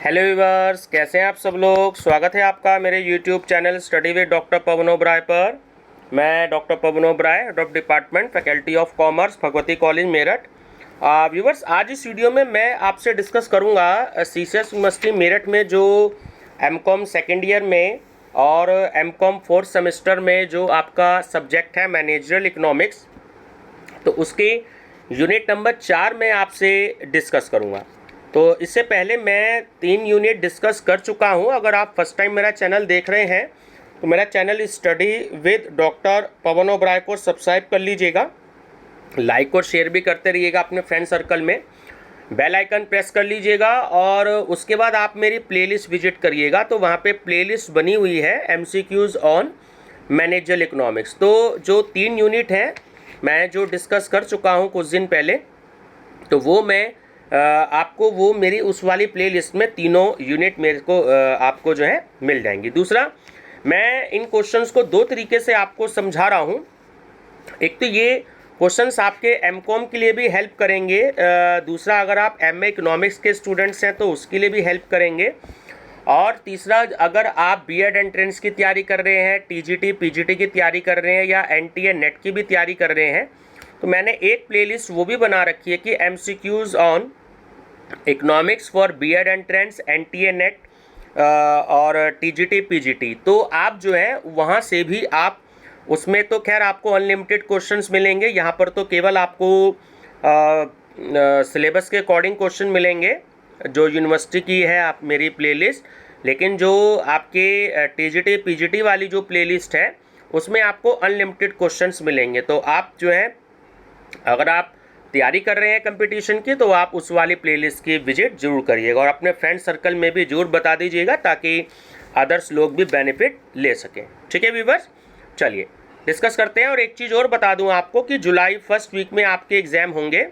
Hello viewers, कैसे हैं आप सब लोग। स्वागत है आपका मेरे YouTube channel study with doctor Pavan Oberoi पर। मैं doctor Pavan Oberoi, head of department, faculty of commerce, Bhagwati college, Meerut. Viewers, आज इस वीडियो में मैं आपसे डिस्कस करूंगा सीसीएस यूनिवर्सिटी मेरठ में जो एमकॉम सेकेंड ईयर में और एमकॉम फोर्थ सेमेस्टर में जो आपका सब्जेक्ट है मैनेजरियल इकोनॉमिक्स, तो उसके यूनिट नंबर 4 में आपसे डिस्कस करूंगा। तो इससे पहले मैं 3 यूनिट डिस्कस कर चुका हूं। अगर आप फर्स्ट टाइम मेरा चैनल देख रहे हैं तो मेरा channel study with doctor Pavan Oberoi को सब्सक्राइब कर लीजिएगा, लाइक और शेयर भी करते रहिएगा अपने फ्रेंड सर्कल में, बेल आइकन प्रेस कर लीजिएगा और उसके बाद आप मेरी प्लेलिस्ट विजिट करिएगा। तो वहाँ पे प्लेलिस्ट बनी हुई है एमसीक्यूज़ ऑन मैनेजरियल इकोनॉमिक्स। तो जो 3 यूनिट हैं मैं जो डिस्कस कर चुका हूँ कुछ दिन पहले, तो वो मैं आपको वो मेरी उस वाली प्लेलिस्ट में तीनों यूनिट मेरे को आपको जो है मिल जाएंगी। दूसरा, मैं इन क्वेश्चंस को 2 तरीके से आपको समझा रहा हूँ। एक तो ये क्वेश्चंस आपके एमकॉम के लिए भी हेल्प करेंगे, दूसरा अगर आप एमए इकोनॉमिक्स के स्टूडेंट्स हैं तो उसके लिए भी हेल्प करेंगे, और तीसरा अगर आप बीएड एंट्रेंस की तैयारी कर रहे हैं, टीजीटी पीजीटी की तैयारी कर रहे हैं या एनटीए नेट की भी तैयारी कर रहे हैं, तो मैंने एक प्लेलिस्ट वो भी बना रखी है कि MCQs on economics for BEd entrance, NTA NET और टीजीटी पीजीटी। तो आप जो है वहाँ से भी आप उसमें तो खैर आपको अनलिमिटेड क्वेश्चंस मिलेंगे। यहाँ पर तो केवल आपको सिलेबस के अकॉर्डिंग क्वेश्चन मिलेंगे जो यूनिवर्सिटी की है आप मेरी प्लेलिस्ट, लेकिन जो आपके टीजीटी पीजीटी वाली जो प्लेलिस्ट है उसमें आपको अनलिमिटेड क्वेश्चंस मिलेंगे। तो आप जो है अगर आप तैयारी कर रहे हैं कंपटीशन की तो आप उस वाली प्लेलिस्ट की विजिट जरूर करिएगा और अपने फ्रेंड सर्कल में भी जरूर बता दीजिएगा ताकि अदर्स लोग भी बेनिफिट ले सकें। ठीक है व्यूअर्स, चलिए डिस्कस करते हैं। और एक चीज़ और बता दूं आपको कि जुलाई फर्स्ट वीक में आपके एग्ज़ाम होंगे,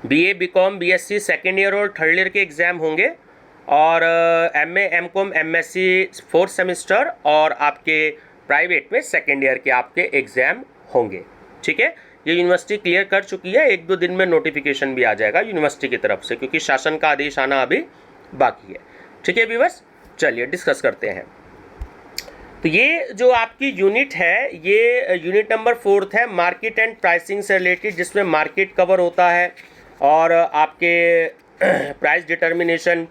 BA BCom BSc second year और थर्ड ईयर के एग्ज़ाम होंगे, और MA MCom MSc fourth semester और आपके प्राइवेट में सेकेंड ईयर के आपके एग्ज़ाम होंगे। ठीक है, ये यूनिवर्सिटी क्लियर कर चुकी है, 1-2 दिन में नोटिफिकेशन भी आ जाएगा यूनिवर्सिटी की तरफ से, क्योंकि शासन का आदेश आना अभी बाकी है। ठीक है व्यूअर्स, चलिए डिस्कस करते हैं। तो ये जो आपकी यूनिट है ये यूनिट नंबर 4 है, मार्केट एंड प्राइसिंग से रिलेटेड, जिसमें मार्केट कवर होता है और आपके प्राइस डिटर्मिनेशन,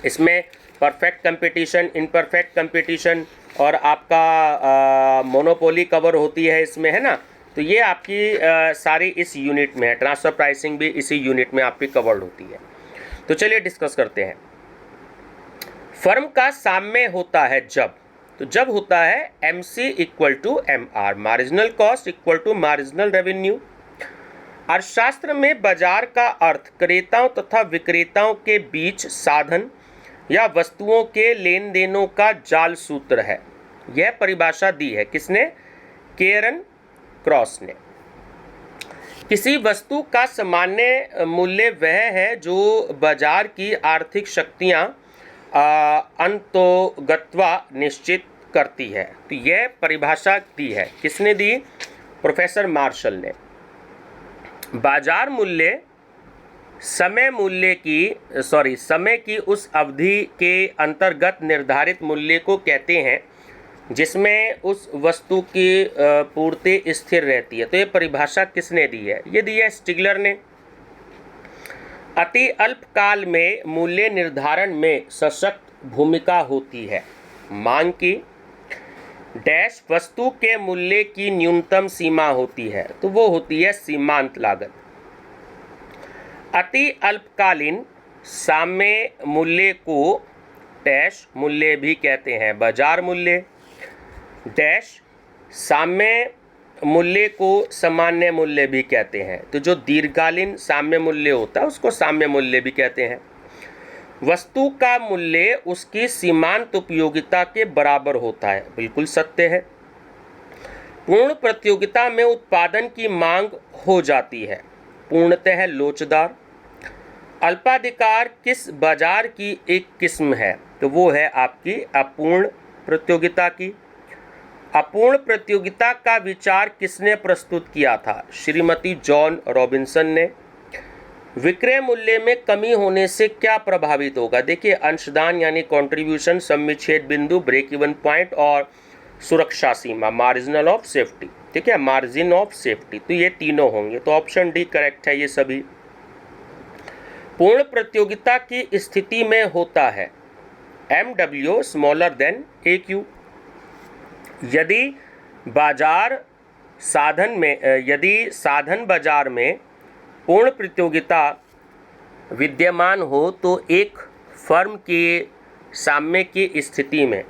इसमें परफेक्ट कंपटीशन, इनपरफेक्ट कंपटीशन और आपका मोनोपोली कवर होती है इसमें, है ना। तो ये आपकी सारी इस यूनिट में है, ट्रांसफर प्राइसिंग भी इसी यूनिट में आपकी कवर्ड होती है। तो चलिए डिस्कस करते हैं। फर्म का साम्य होता है जब होता है MC equal to MR, marginal cost equal to marginal revenue. अर्थशास्त्र में बाजार का अर्थ क्रेताओं तथा विक्रेताओं के बीच साधन या वस्तुओं के लेन देनों का जाल सूत्र है। यह परिभाषा दी है किसने? केरन क्रॉस ने। किसी वस्तु का सामान्य मूल्य वह है जो बाजार की आर्थिक शक्तियां अंतोगत्वा निश्चित करती है। तो यह परिभाषा दी है किसने दी? प्रोफेसर मार्शल ने। बाजार मूल्य समय की उस अवधि के अंतर्गत निर्धारित मूल्य को कहते हैं जिसमें उस वस्तु की पूर्ति स्थिर रहती है। तो ये परिभाषा किसने दी है? ये दी है स्टिग्लर ने। अति अल्प काल में मूल्य निर्धारण में सशक्त भूमिका होती है। मांग की डैश वस्तु के मूल्य की न्यूनतम सीमा होती है, तो वो होती है सीमांत लागत। अति अल्पकालीन साम्य मूल्य को डैश मूल्य भी कहते हैं, बाजार मूल्य। डैश साम्य मूल्य को सामान्य मूल्य भी कहते हैं। तो जो दीर्घकालीन साम्य मूल्य होता है उसको साम्य मूल्य भी कहते हैं। वस्तु का मूल्य उसकी सीमांत उपयोगिता के बराबर होता है, बिल्कुल सत्य है। पूर्ण प्रतियोगिता में उत्पादन की मांग हो जाती है, पूर्णतः लोचदार। अल्पाधिकार किस बाजार की एक किस्म है? तो वो है आपकी अपूर्ण प्रतियोगिता की। अपूर्ण प्रतियोगिता का विचार किसने प्रस्तुत किया था? श्रीमती जॉन रॉबिन्सन ने। विक्रय मूल्य में कमी होने से क्या प्रभावित होगा? देखिए, अंशदान यानी कंट्रीब्यूशन, सम्मिच्छेद बिंदु, ब्रेक इवन पॉइंट और सुरक्षा सीमा, मार्जिनल ऑफ सेफ्टी। ठीक है, मार्जिन ऑफ सेफ्टी, तो ये तीनों होंगे। तो ऑप्शन डी करेक्ट है ये सभी। पूर्ण प्रतियोगिता की स्थिति में होता है MW स्मॉलर देन AQ। यदि साधन बाजार में पूर्ण प्रतियोगिता विद्यमान हो तो एक फर्म के साम्य की स्थिति में,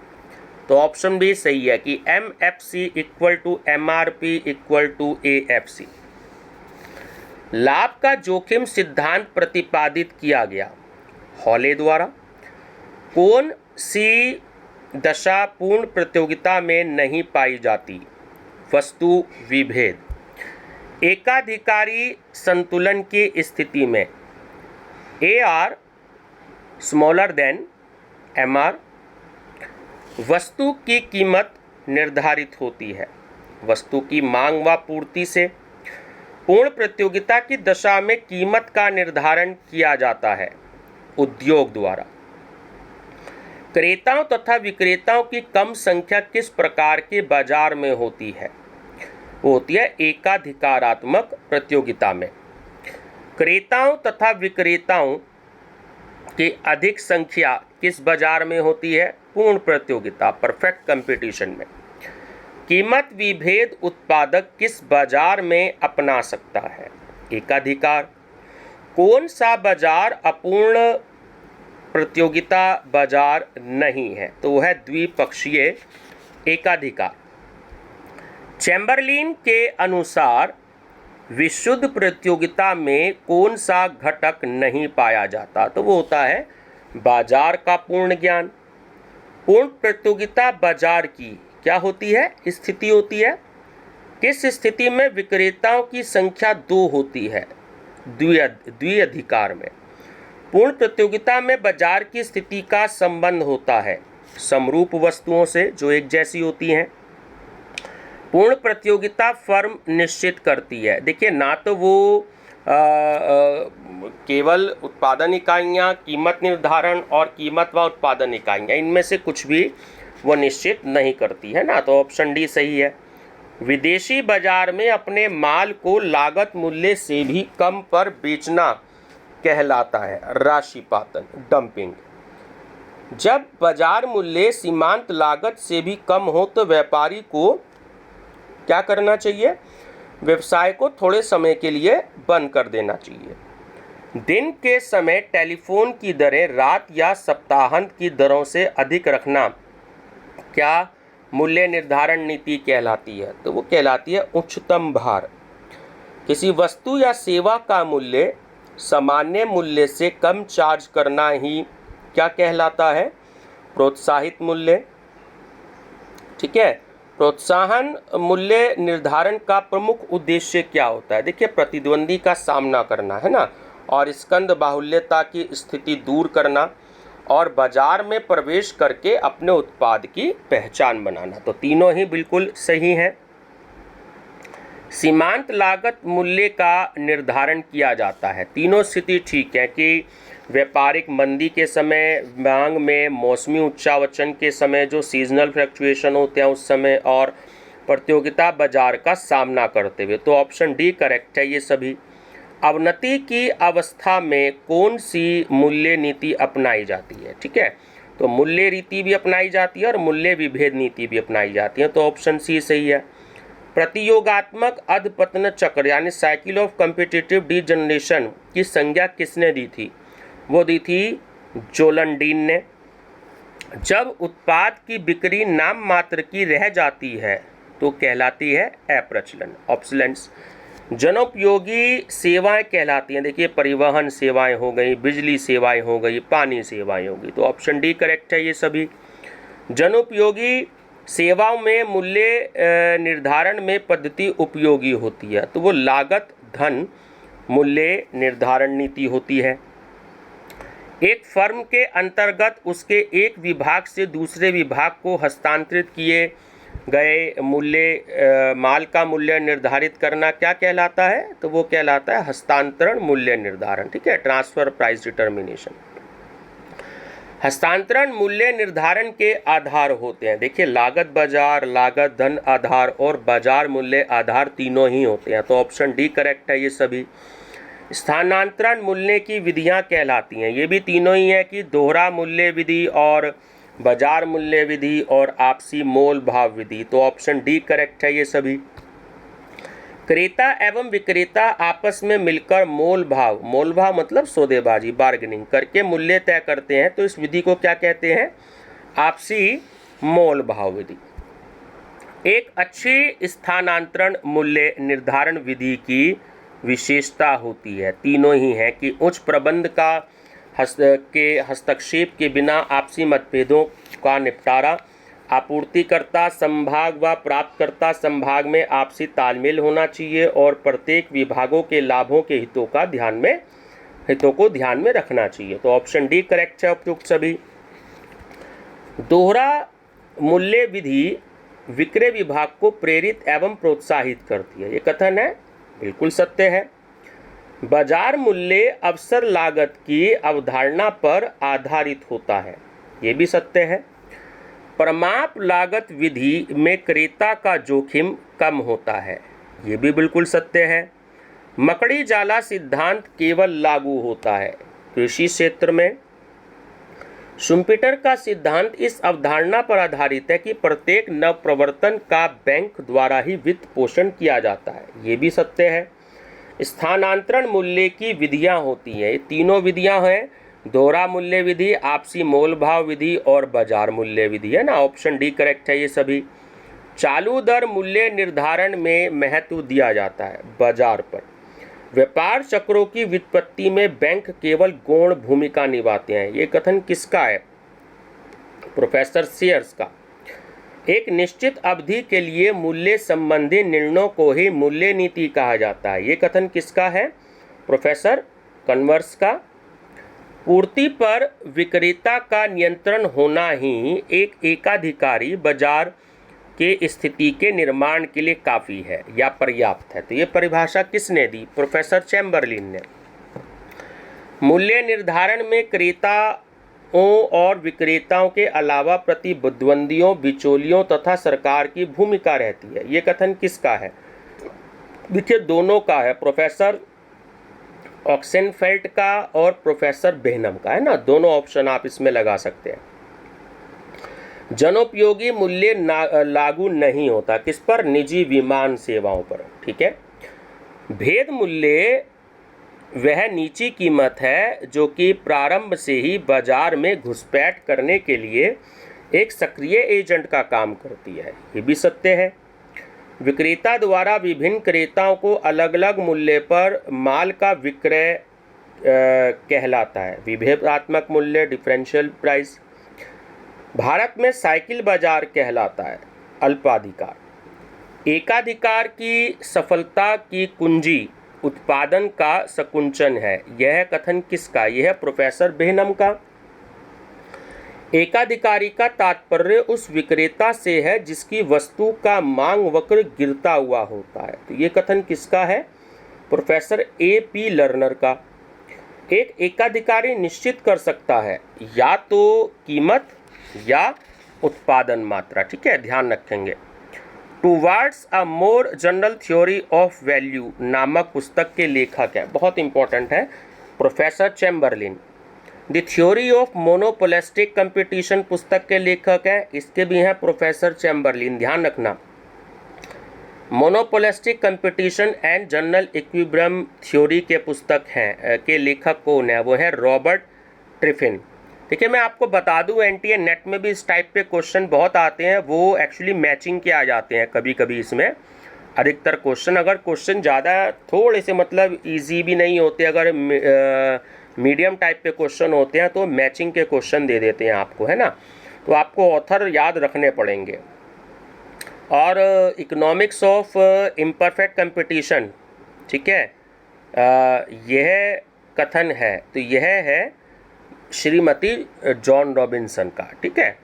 तो ऑप्शन भी सही है कि MFC equal to MRP equal to AFC। लाभ का जोखिम सिद्धांत प्रतिपादित किया गया हॉले द्वारा। कौन सी दशा पूर्ण प्रतियोगिता में नहीं पाई जाती? वस्तु विभेद। एकाधिकारी संतुलन की स्थिति में AR स्मॉलर देन MR। वस्तु की कीमत निर्धारित होती है वस्तु की मांग व पूर्ति से। पूर्ण प्रतियोगिता की दशा में कीमत का निर्धारण किया जाता है उद्योग द्वारा। क्रेताओं तथा विक्रेताओं की कम संख्या किस प्रकार के बाजार में होती है? वो होती है एकाधिकारात्मक प्रतियोगिता में। क्रेताओं तथा विक्रेताओं की अधिक संख्या किस बाजार में होती है? पूर्ण प्रतियोगिता, परफेक्ट कंपटीशन में। कीमत विभेद उत्पादक किस बाजार में अपना सकता है? एकाधिकार। कौन सा बाजार अपूर्ण प्रतियोगिता बाजार नहीं है? तो वह है द्विपक्षीय एकाधिकार। चैम्बरलिन के अनुसार विशुद्ध प्रतियोगिता में कौन सा घटक नहीं पाया जाता? तो वो होता है बाजार का पूर्ण ज्ञान। पूर्ण प्रतियोगिता बाजार की क्या होती है? स्थिति होती है। किस स्थिति में विक्रेताओं की संख्या 2 होती है? द्विअधिकार में। पूर्ण प्रतियोगिता में बाजार की स्थिति का संबंध होता है समरूप वस्तुओं से जो एक जैसी होती हैं। पूर्ण प्रतियोगिता फर्म निश्चित करती है। देखिए, ना तो वो केवल उत्पादन इकाइयाँ, कीमत निर्धारण और कीमत व उत्पादन इकाइयाँ, इनमें से कुछ भी वो निश्चित नहीं करती है ना, तो ऑप्शन डी सही है। विदेशी बाजार में अपने माल को लागत मूल्य से भी कम पर बेचना कहलाता है राशिपातन, डंपिंग। जब बाजार मूल्य सीमांत लागत से भी कम हो तो व्यापारी को क्या करना चाहिए? व्यवसाय को थोड़े समय के लिए बंद कर देना चाहिए। दिन के समय टेलीफोन की दरें रात या सप्ताहांत की दरों से अधिक रखना क्या मूल्य निर्धारण नीति कहलाती है? तो वो कहलाती है उच्चतम भार। किसी वस्तु या सेवा का मूल्य सामान्य मूल्य से कम चार्ज करना ही क्या कहलाता है? प्रोत्साहित मूल्य। ठीक है, प्रोत्साहन मूल्य निर्धारण का प्रमुख उद्देश्य क्या होता है? देखिए, प्रतिद्वंदी का सामना करना है ना, और स्कंद बाहुल्यता की स्थिति दूर करना और बाजार में प्रवेश करके अपने उत्पाद की पहचान बनाना। तो तीनों ही बिल्कुल सही हैं। सीमांत लागत मूल्य का निर्धारण किया जाता है। तीनों स्थिति ठीक है कि व्यापारिक मंदी के समय, मांग में मौसमी उच्चावचन के समय, जो सीजनल फ्लक्चुएशन होते हैं उस समय, और प्रतियोगिता बाजार का सामना करते हुए। तो ऑप्शन डी करेक्ट है ये सभी। अवनति की अवस्था में कौन सी मूल्य नीति अपनाई जाती है? ठीक है, तो मूल्य रीति भी अपनाई जाती है और मूल्य विभेद नीति भी अपनाई जाती है। तो ऑप्शन सी सही है। प्रतियोगात्मक अधपतन चक्र यानी साइकिल ऑफ कॉम्पिटिटिव डीजनरेशन की संज्ञा किसने दी थी? वो दी थी जोलनडीन ने। जब उत्पाद की बिक्री नाम मात्र की रह जाती है तो कहलाती है अप्रचलन, ऑब्सोलेंस। जनोपयोगी सेवाएं कहलाती हैं। देखिए, परिवहन सेवाएं हो गई, बिजली सेवाएं हो गई, पानी सेवाएं हो गई। तो ऑप्शन डी करेक्ट है ये सभी। जनोपयोगी सेवाओं में मूल्य निर्धारण में पद्धति उपयोगी होती है, तो वो लागत धन मूल्य निर्धारण नीति होती है। एक फर्म के अंतर्गत उसके एक विभाग से दूसरे विभाग को हस्तांतरित किए गए मूल्य माल का मूल्य निर्धारित करना क्या कहलाता है? तो वो कहलाता है हस्तांतरण मूल्य निर्धारण। ठीक है, ट्रांसफर प्राइस डिटर्मिनेशन। हस्तांतरण मूल्य निर्धारण के आधार होते हैं, देखिए लागत बाजार, लागत धन आधार और बाजार मूल्य आधार तीनों ही होते हैं, तो ऑप्शन डी करेक्ट है ये सभी। स्थानांतरण मूल्य की विधियां कहलाती हैं, ये भी तीनों ही है कि दोहरा मूल्य विधि और बाजार मूल्य विधि और आपसी मोल भाव विधि, तो ऑप्शन डी करेक्ट है ये सभी। क्रेता एवं विक्रेता आपस में मिलकर मोल भाव मतलब सौदेबाजी, बार्गेनिंग करके मूल्य तय करते हैं, तो इस विधि को क्या कहते हैं? आपसी मोल भाव विधि। एक अच्छी स्थानांतरण मूल्य निर्धारण विधि की विशेषता होती है, तीनों ही है कि उच्च प्रबंध का हस्तक्षेप के बिना आपसी मतभेदों का निपटारा, आपूर्तिकर्ता संभाग व प्राप्तकर्ता संभाग में आपसी तालमेल होना चाहिए और प्रत्येक विभागों के लाभों के हितों को ध्यान में रखना चाहिए, तो ऑप्शन डी करेक्ट है उपयुक्त सभी। दोहरा मूल्य विधि विक्रय विभाग को प्रेरित एवं प्रोत्साहित करती है, ये कथन है, बिल्कुल सत्य है। बाजार मूल्य अवसर लागत की अवधारणा पर आधारित होता है, ये भी सत्य है। परमाप लागत विधि में क्रेता का जोखिम कम होता है, ये भी बिल्कुल सत्य है। मकड़ी जाला सिद्धांत केवल लागू होता है कृषि क्षेत्र में। शुम्पीटर का सिद्धांत इस अवधारणा पर आधारित है कि प्रत्येक नवप्रवर्तन का बैंक द्वारा ही वित्त पोषण किया जाता है, ये भी सत्य है। स्थानांतरण मूल्य की विधियां होती हैं, ये तीनों विधियां हैं, दोहरा मूल्य विधि, आपसी मोल भाव विधि और बाजार मूल्य विधि, है ना, ऑप्शन डी करेक्ट है ये सभी। चालू दर मूल्य निर्धारण में महत्व दिया जाता है बाजार पर। व्यापार चक्रों की व्युत्पत्ति में बैंक केवल गौण भूमिका निभाते हैं, ये कथन किसका है? प्रोफेसर सीयर्स का। एक निश्चित अवधि के लिए मूल्य संबंधी निर्णयों को ही मूल्य नीति कहा जाता है, ये कथन किसका है? प्रोफेसर कन्वर्स का। पूर्ति पर विक्रेता का नियंत्रण होना ही एक एकाधिकारी बाजार के स्थिति के निर्माण के लिए काफ़ी है या पर्याप्त है, तो ये परिभाषा किसने दी? प्रोफेसर चैम्बरलिन ने। मूल्य निर्धारण में क्रेताओं और विक्रेताओं के अलावा प्रतिद्वंदियों, बिचौलियों तथा सरकार की भूमिका रहती है, ये कथन किसका है? देखिए दोनों का है, प्रोफेसर ऑक्सेनफेल्ड का और प्रोफेसर बेहनम का, है ना, दोनों ऑप्शन आप इसमें लगा सकते हैं। जनोपयोगी मूल्य लागू नहीं होता, किस पर? निजी विमान सेवाओं पर, ठीक है। भेद मूल्य वह नीची कीमत है जो कि प्रारंभ से ही बाजार में घुसपैठ करने के लिए एक सक्रिय एजेंट का काम करती है, ये भी सत्य है। विक्रेता द्वारा विभिन्न क्रेताओं को अलग अलग मूल्य पर माल का विक्रय कहलाता है विभेदात्मक मूल्य, डिफरेंशियल प्राइस। भारत में साइकिल बाजार कहलाता है अल्पाधिकार। एकाधिकार की सफलता की कुंजी उत्पादन का सकुंचन है, यह कथन किसका? यह है प्रोफेसर बेहनम का। एकाधिकारी का तात्पर्य उस विक्रेता से है जिसकी वस्तु का मांग वक्र गिरता हुआ होता है, तो ये कथन किसका है? Professor A.P. लर्नर का। एक एकाधिकारी निश्चित कर सकता है या तो कीमत या उत्पादन मात्रा, ठीक है, ध्यान रखेंगे। Towards a more general theory of value नामक पुस्तक के लेखक है, बहुत इंपॉर्टेंट है, professor Chamberlain. The theory of monopolistic competition पुस्तक के लेखक हैं, इसके भी हैं प्रोफेसर चैम्बरलिन, ध्यान रखना। Monopolistic competition and general equilibrium theory के पुस्तक हैं के लेखक कौन है? वो है रॉबर्ट ट्रिफिन। देखिए मैं आपको बता दूं, एनटीए नेट में भी इस टाइप पे क्वेश्चन बहुत आते हैं, वो एक्चुअली मैचिंग के आ जाते हैं कभी कभी इसमें अधिकतर क्वेश्चन। अगर क्वेश्चन ज़्यादा थोड़े से मतलब इजी भी नहीं होते, अगर मीडियम टाइप पे क्वेश्चन होते हैं तो मैचिंग के क्वेश्चन दे देते हैं आपको, है ना, तो आपको ऑथर याद रखने पड़ेंगे। और इकोनॉमिक्स ऑफ इम्परफेक्ट कंपटीशन, ठीक है, यह कथन है, तो यह है श्रीमती जॉन रॉबिन्सन का, ठीक है।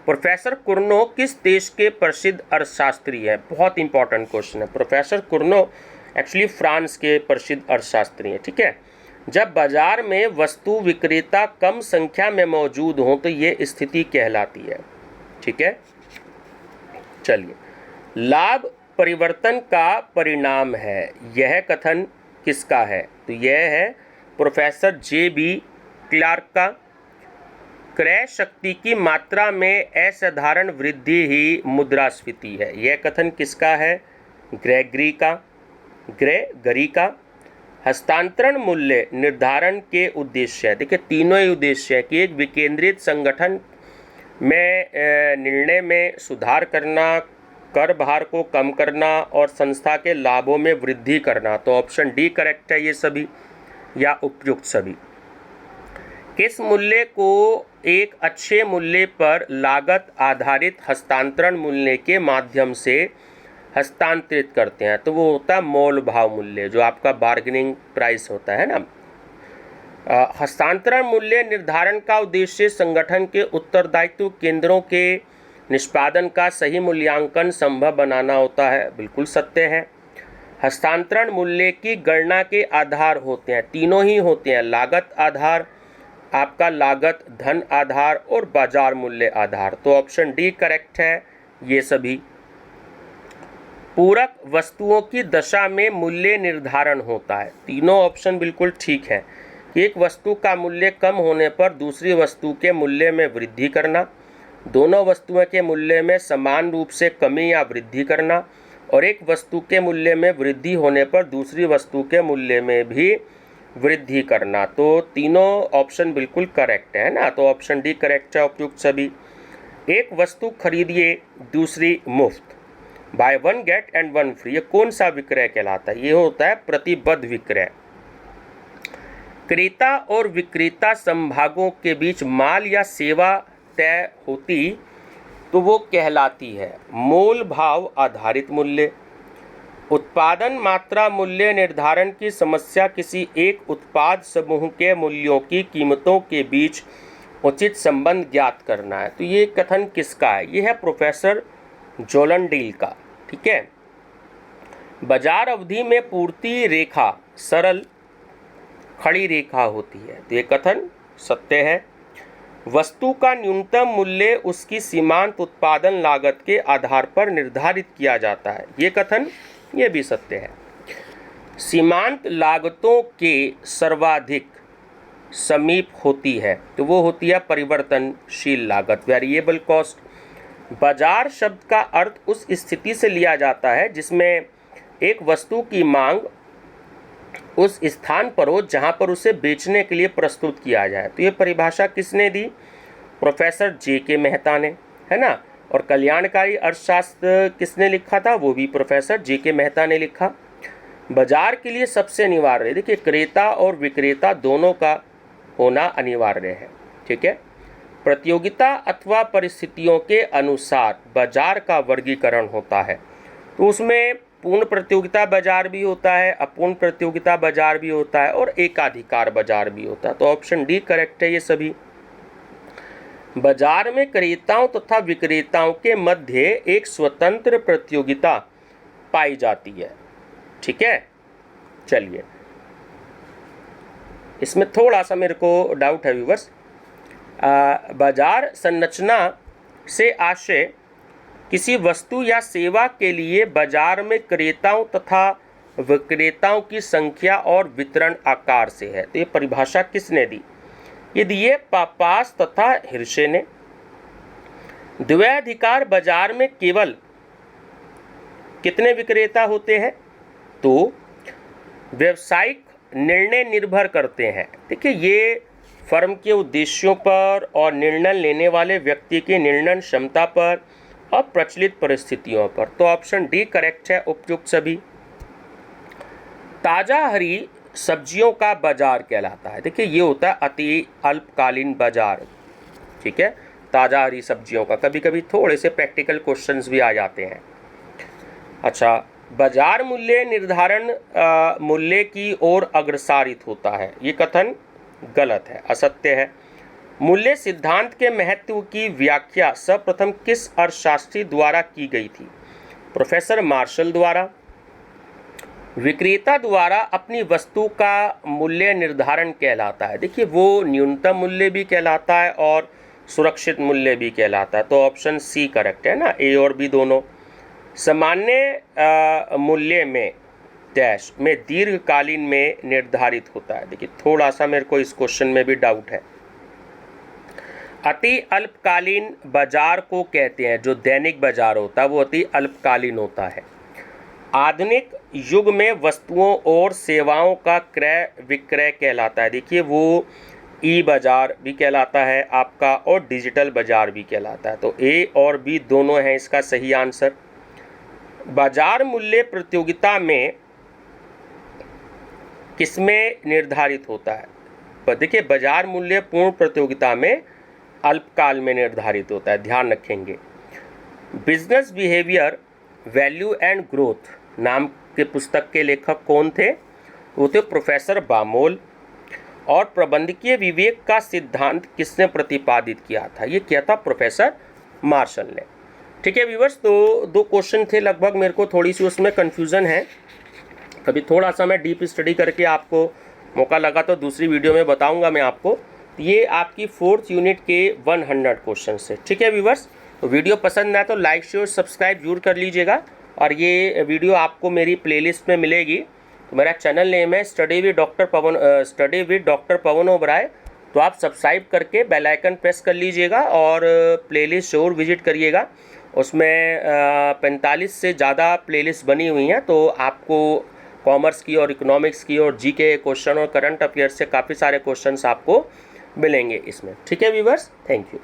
प्रोफेसर कुर्नो किस देश के प्रसिद्ध अर्थशास्त्री हैं? बहुत इंपॉर्टेंट क्वेश्चन है। प्रोफेसर कुर्नो एक्चुअली फ्रांस के प्रसिद्ध अर्थशास्त्री हैं। ठीक है, जब बाजार में वस्तु विक्रेता कम संख्या में मौजूद हों तो ये स्थिति कहलाती है। ठीक है, चलिए, लाभ परिवर्तन का परिणाम है, यह कथन किसका है? तो यह है प्रोफेसर जे.बी. क्लार्क का। क्रय शक्ति की मात्रा में असाधारण वृद्धि ही मुद्रास्फीति है, यह कथन किसका है? ग्रेगरी का। हस्तांतरण मूल्य निर्धारण के उद्देश्य है। देखिए, तीनों ही उद्देश्य है कि एक विकेंद्रित संगठन में निर्णय में सुधार करना, कर भार को कम करना और संस्था के लाभों में वृद्धि करना। तो ऑप्शन डी करेक्ट है, ये सभी या उपयुक्त सभी। किस मूल्य को एक अच्छे मूल्य पर लागत आधारित हस्तांतरण मूल्य के माध्यम से हस्तांतरित करते हैं? तो वो होता है मोल भाव मूल्य, जो आपका बार्गेनिंग प्राइस होता है ना। हस्तांतरण मूल्य निर्धारण का उद्देश्य संगठन के उत्तरदायित्व केंद्रों के निष्पादन का सही मूल्यांकन संभव बनाना होता है, बिल्कुल सत्य है। हस्तांतरण मूल्य की गणना के आधार होते हैं, तीनों ही होते हैं, लागत आधार, आपका लागत धन आधार और बाजार मूल्य आधार। तो ऑप्शन डी करेक्ट है, ये सभी। पूरक वस्तुओं की दशा में मूल्य निर्धारण होता है, तीनों ऑप्शन बिल्कुल ठीक है। एक वस्तु का मूल्य कम होने पर दूसरी वस्तु के मूल्य में वृद्धि करना, दोनों वस्तुओं के मूल्य में समान रूप से कमी या वृद्धि करना, और एक वस्तु के मूल्य में वृद्धि होने पर दूसरी वस्तु के मूल्य में भी वृद्धि करना। तो तीनों ऑप्शन बिल्कुल करेक्ट है ना। तो ऑप्शन डी करेक्ट है, उपयुक्त सभी। एक वस्तु खरीदिए दूसरी मुफ्त, by one get and one free, ये कौन सा विक्रय कहलाता है? ये होता है प्रतिबद्ध विक्रय। क्रेता और विक्रेता संभागों के बीच माल या सेवा तय होती तो वो कहलाती है मोल भाव आधारित मूल्य। उत्पादन मात्रा मूल्य निर्धारण की समस्या किसी एक उत्पाद समूह के मूल्यों की कीमतों के बीच उचित संबंध ज्ञात करना है। तो ये कथन किसका है? ये है प्रोफेसर जोलनडील का। ठीक है, बाजार अवधि में पूर्ति रेखा सरल खड़ी रेखा होती है, तो ये कथन सत्य है। वस्तु का न्यूनतम मूल्य उसकी सीमांत उत्पादन लागत के आधार पर निर्धारित किया जाता है, ये कथन ये भी सत्य है। सीमांत लागतों के सर्वाधिक समीप होती है तो वो होती है परिवर्तनशील लागत, वेरिएबल कॉस्ट। बाजार शब्द का अर्थ उस स्थिति से लिया जाता है जिसमें एक वस्तु की मांग उस स्थान पर हो जहां पर उसे बेचने के लिए प्रस्तुत किया जाए। तो ये परिभाषा किसने दी? Professor JK. मेहता ने, है ना। और कल्याणकारी अर्थशास्त्र किसने लिखा था? वो भी प्रोफेसर जे.के. मेहता ने लिखा। बाजार के लिए सबसे अनिवार्य है, देखिए, क्रेता और विक्रेता दोनों का होना अनिवार्य है। ठीक है, प्रतियोगिता अथवा परिस्थितियों के अनुसार बाजार का वर्गीकरण होता है। तो उसमें पूर्ण प्रतियोगिता बाजार भी होता है, अपूर्ण प्रतियोगिता बाजार भी होता है और एकाधिकार बाजार भी होता है। तो ऑप्शन डी करेक्ट है, ये सभी। बाजार में क्रेताओं तथा विक्रेताओं के मध्य एक स्वतंत्र प्रतियोगिता पाई जाती है। ठीक है, चलिए, इसमें थोड़ा सा मेरे को डाउट है व्यूवर्स। बाजार संरचना से आशय किसी वस्तु या सेवा के लिए बाजार में क्रेताओं तथा विक्रेताओं की संख्या और वितरण आकार से है। तो ये परिभाषा किसने दी? ये दिए पापास तथा हिर्शे ने। द्वैधिकार बाजार में केवल कितने विक्रेता होते हैं? तो व्यवसायिक निर्णय निर्भर करते हैं। देखिए, ये फर्म के उद्देश्यों पर और निर्णय लेने वाले व्यक्ति की निर्णय क्षमता पर और प्रचलित परिस्थितियों पर। तो ऑप्शन डी करेक्ट है, उपयुक्त सभी। ताजा हरी सब्जियों का बाजार कहलाता है। देखिए, ये होता है अति अल्पकालीन बाजार। ठीक है, ताजा हरी सब्जियों का कभी कभी थोड़े से प्रैक्टिकल क्वेश्चंस भी आ जाते हैं। अच्छा, बाजार मूल्य निर्धारण मूल्य की ओर अग्रसारित होता है, ये कथन गलत है, असत्य है। मूल्य सिद्धांत के महत्व की व्याख्या सर्वप्रथम किस अर्थशास्त्री द्वारा की गई थी? प्रोफेसर मार्शल द्वारा। विक्रेता द्वारा अपनी वस्तु का मूल्य निर्धारण कहलाता है। देखिए, वो न्यूनतम मूल्य भी कहलाता है और सुरक्षित मूल्य भी कहलाता है, तो ऑप्शन सी करेक्ट है ना, ए और बी दोनों। सामान्य मूल्य में डैश में दीर्घकालीन में निर्धारित होता है। देखिए, थोड़ा सा मेरे को इस क्वेश्चन में भी डाउट है। अति अल्पकालीन बाजार को कहते हैं, जो दैनिक बाजार होता है वो अति अल्पकालीन होता है। आधुनिक युग में वस्तुओं और सेवाओं का क्रय विक्रय कहलाता है। देखिए, वो ई बाजार भी कहलाता है आपका और डिजिटल बाजार भी कहलाता है, तो ए और बी दोनों हैं इसका सही आंसर। बाजार मूल्य प्रतियोगिता में किसमें निर्धारित होता है? पर देखिए, बाजार मूल्य पूर्ण प्रतियोगिता में अल्पकाल में निर्धारित होता है, ध्यान रखेंगे। Business behaviour value and growth नाम के पुस्तक के लेखक कौन थे? वो थे प्रोफेसर बामोल। और प्रबंधकीय विवेक का सिद्धांत किसने प्रतिपादित किया था? ये किया था प्रोफेसर मार्शल ने। ठीक है व्यूअर्स, तो दो क्वेश्चन थे लगभग, मेरे को थोड़ी सी उसमें कन्फ्यूज़न है। अभी थोड़ा सा मैं डीप स्टडी करके आपको मौका लगा तो दूसरी वीडियो में बताऊंगा मैं आपको। ये आपकी 4th यूनिट के 100 क्वेश्चन है। ठीक है व्यूअर्स, तो वीडियो पसंद आए तो लाइक शेयर सब्सक्राइब जरूर कर लीजिएगा। और ये वीडियो आपको मेरी प्लेलिस्ट में मिलेगी। तो मेरा चैनल नेम है study with doctor Pavan Oberoi. तो आप सब्सक्राइब करके बेल आइकन प्रेस कर लीजिएगा और प्लेलिस्ट जरूर विजिट करिएगा। उसमें 45 से ज़्यादा प्लेलिस्ट बनी हुई हैं, तो आपको कॉमर्स की और इकोनॉमिक्स की और जीके क्वेश्चन और करंट अफेयर्स से काफ़ी सारे क्वेश्चंस आपको मिलेंगे इसमें। ठीक है व्यूअर्स, थैंक यू।